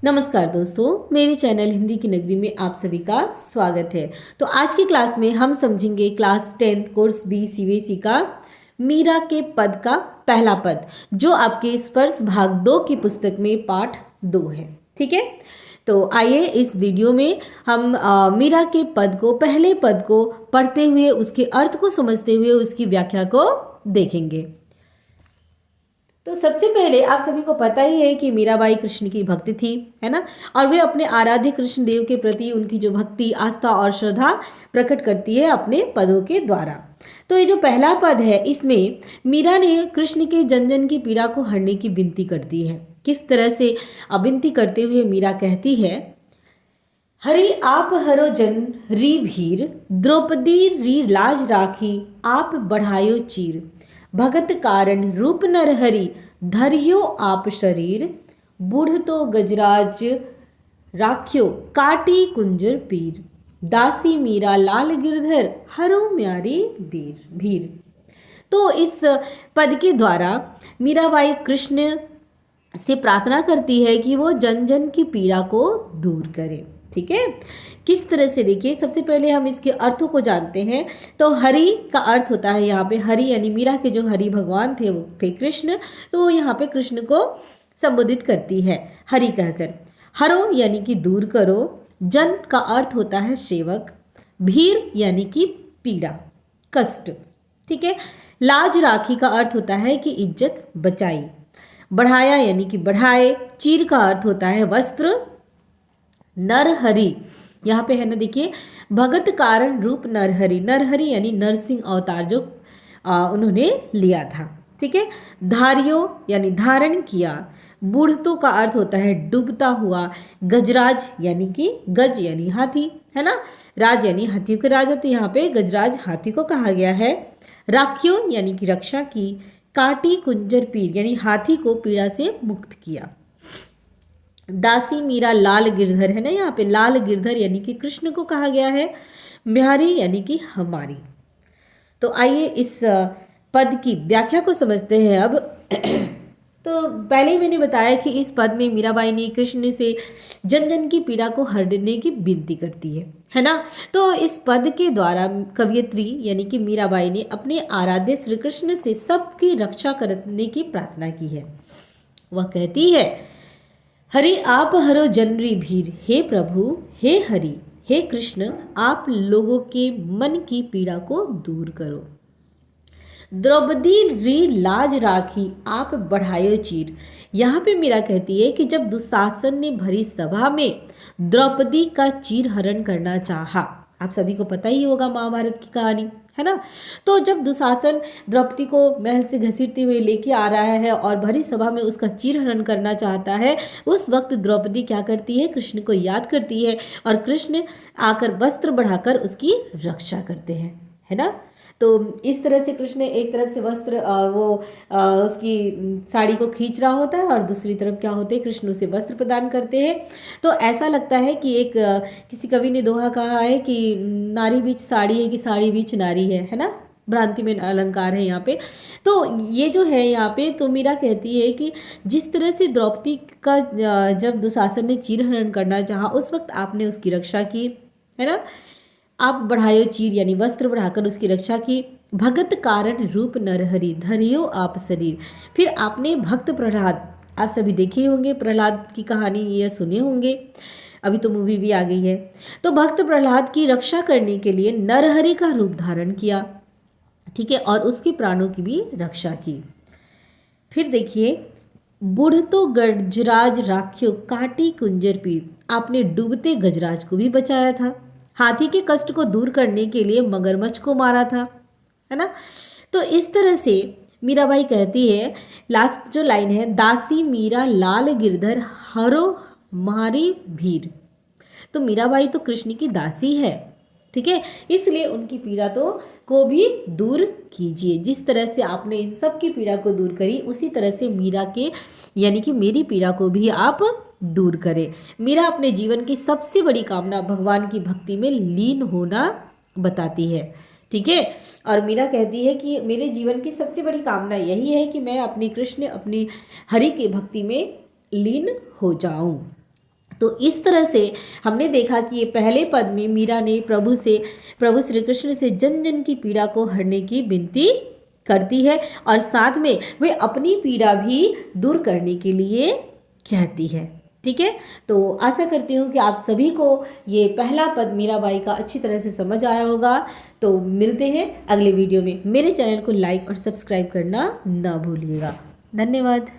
नमस्कार दोस्तों, मेरे चैनल हिंदी की नगरी में आप सभी का स्वागत है। तो आज की क्लास में हम समझेंगे क्लास 10 कोर्स बी सीबीएसई का मीरा के पद का पहला पद, जो आपके स्पर्श भाग 2 की पुस्तक में पाठ 2 है। ठीक है, तो आइए इस वीडियो में हम मीरा के पद को, पहले पद को पढ़ते हुए उसके अर्थ को समझते हुए उसकी व्याख्या को देखेंगे। तो सबसे पहले आप सभी को पता ही है कि मीराबाई कृष्ण की भक्त थी, है ना। और वे अपने आराध्य कृष्ण देव के प्रति उनकी जो भक्ति, आस्था और श्रद्धा प्रकट करती है अपने पदों के द्वारा। तो ये जो पहला पद है, इसमें मीरा ने कृष्ण के जन जन की पीड़ा को हरने की विनती करती है। किस तरह से विनती करते हुए मीरा कहती है, हरि आप हरो जन री भीर, द्रौपदी री लाज राखी, आप बढ़ायो चीर, भगत कारण रूप नरहरि, धरियो आप शरीर, बूढ़ तो गजराज राख्यो, काटी कुंजर पीर, दासी मीरा लाल गिरधर, हरो म्यारी बीर भीर। तो इस पद के द्वारा मीराबाई कृष्ण से प्रार्थना करती है कि वो जन जन की पीड़ा को दूर करे। ठीक है, किस तरह से, देखिए सबसे पहले हम इसके अर्थों को जानते हैं। तो हरि का अर्थ होता है यहाँ पे, हरि यानी मीरा के जो हरि भगवान थे वो थे कृष्ण, तो यहाँ पे कृष्ण को संबोधित करती है हरि कहकर। हरो यानी कि दूर करो, जन का अर्थ होता है सेवक, भीर यानी कि पीड़ा, कष्ट। ठीक है, लाज राखी का अर्थ होता है कि इज्जत बचाई, बढ़ाया यानी कि बढ़ाए, चीर का अर्थ होता है वस्त्र, नरहरि यहाँ पे है ना, देखिए भगत कारण रूप नरहरि, नरहरि यानी नरसिंह अवतार जो उन्होंने लिया था। ठीक है, धारियो यानी धारण किया, बूढ़तो का अर्थ होता है डूबता हुआ, गजराज यानी कि गज यानी हाथी, है ना, राज यानी हाथियों के राजा, तो यहाँ पे गजराज हाथी को कहा गया है। राख्यो यानी कि रक्षा की, काटी कुंजर पीर यानी हाथी को पीड़ा से मुक्त किया, दासी मीरा लाल गिरधर, है ना, यहाँ पे लाल गिरधर यानी कि कृष्ण को कहा गया है, म्यारी यानी कि हमारी। तो आइए इस पद की व्याख्या को समझते हैं अब। तो पहले ही मैंने बताया कि इस पद में मीराबाई ने कृष्ण से जन जन की पीड़ा को हरने की विनती करती है ना। तो इस पद के द्वारा कवयित्री यानी कि मीराबाई ने अपने आराध्य श्री कृष्ण से सबकी रक्षा करने की प्रार्थना की है। वह कहती है, हरि आप हरो जनरी भीर, हे प्रभु, हे हरि, हे कृष्ण, आप लोगों के मन की पीड़ा को दूर करो। द्रौपदी री लाज राखी, आप बढ़ायो चीर। यहाँ पे मीरा कहती है कि जब दुशासन ने भरी सभा में द्रौपदी का चीर हरण करना चाहा, आप सभी को पता ही होगा महाभारत की कहानी, है ना। तो जब दुशासन द्रौपदी को महल से घसीटते हुए लेके आ रहा है और भरी सभा में उसका चीरहरण करना चाहता है, उस वक्त द्रौपदी क्या करती है, कृष्ण को याद करती है और कृष्ण आकर वस्त्र बढ़ाकर उसकी रक्षा करते हैं, है ना। तो इस तरह से कृष्ण एक तरफ से वस्त्र उसकी साड़ी को खींच रहा होता है और दूसरी तरफ क्या होते हैं, कृष्ण उसे वस्त्र प्रदान करते हैं। तो ऐसा लगता है कि एक किसी कवि ने दोहा कहा है कि नारी बीच साड़ी है कि साड़ी बीच नारी है ना, भ्रांति में अलंकार है यहाँ पे। तो ये जो है यहाँ पे, तो मीरा कहती है कि जिस तरह से द्रौपदी का जब दुशासन ने चीरहरण करना चाहा, उस वक्त आपने उसकी रक्षा की, है ना। आप बढ़ायो चीर यानी वस्त्र बढ़ाकर उसकी रक्षा की, भगत कारण रूप नरहरि, धरियो आप शरीर। फिर आपने भक्त प्रहलाद, आप सभी देखे होंगे प्रहलाद की कहानी, ये सुने होंगे, अभी तो मूवी भी आ गई है। तो भक्त प्रहलाद की रक्षा करने के लिए नरहरि का रूप धारण किया, ठीक है, और उसके प्राणों की भी रक्षा की। फिर देखिए, बूढ़ तो गजराज राख्यो, काटी कुंजर पीर, आपने डूबते गजराज को भी बचाया था, हाथी के कष्ट को दूर करने के लिए मगरमच्छ को मारा था, है ना। तो इस तरह से मीराबाई कहती है, लास्ट जो लाइन है, दासी मीरा लाल गिरधर, हरो मारी भीर। तो मीराबाई तो कृष्ण की दासी है, ठीक है, इसलिए उनकी पीड़ा तो को भी दूर कीजिए। जिस तरह से आपने इन सब की पीड़ा को दूर करी, उसी तरह से मीरा के यानी कि मेरी पीड़ा को भी आप दूर करें। मीरा अपने जीवन की सबसे बड़ी कामना भगवान की भक्ति में लीन होना बताती है, ठीक है। और मीरा कहती है कि मेरे जीवन की सबसे बड़ी कामना यही है कि मैं अपने कृष्ण, अपनी हरि की भक्ति में लीन हो जाऊं। तो इस तरह से हमने देखा कि ये पहले पद में मीरा ने प्रभु श्री कृष्ण से जन जन की पीड़ा को हरने की विनती करती है और साथ में वे अपनी पीड़ा भी दूर करने के लिए कहती है। ठीक है, तो आशा करती हूँ कि आप सभी को ये पहला पद मीराबाई का अच्छी तरह से समझ आया होगा। तो मिलते हैं अगले वीडियो में। मेरे चैनल को लाइक और सब्सक्राइब करना ना भूलिएगा। धन्यवाद।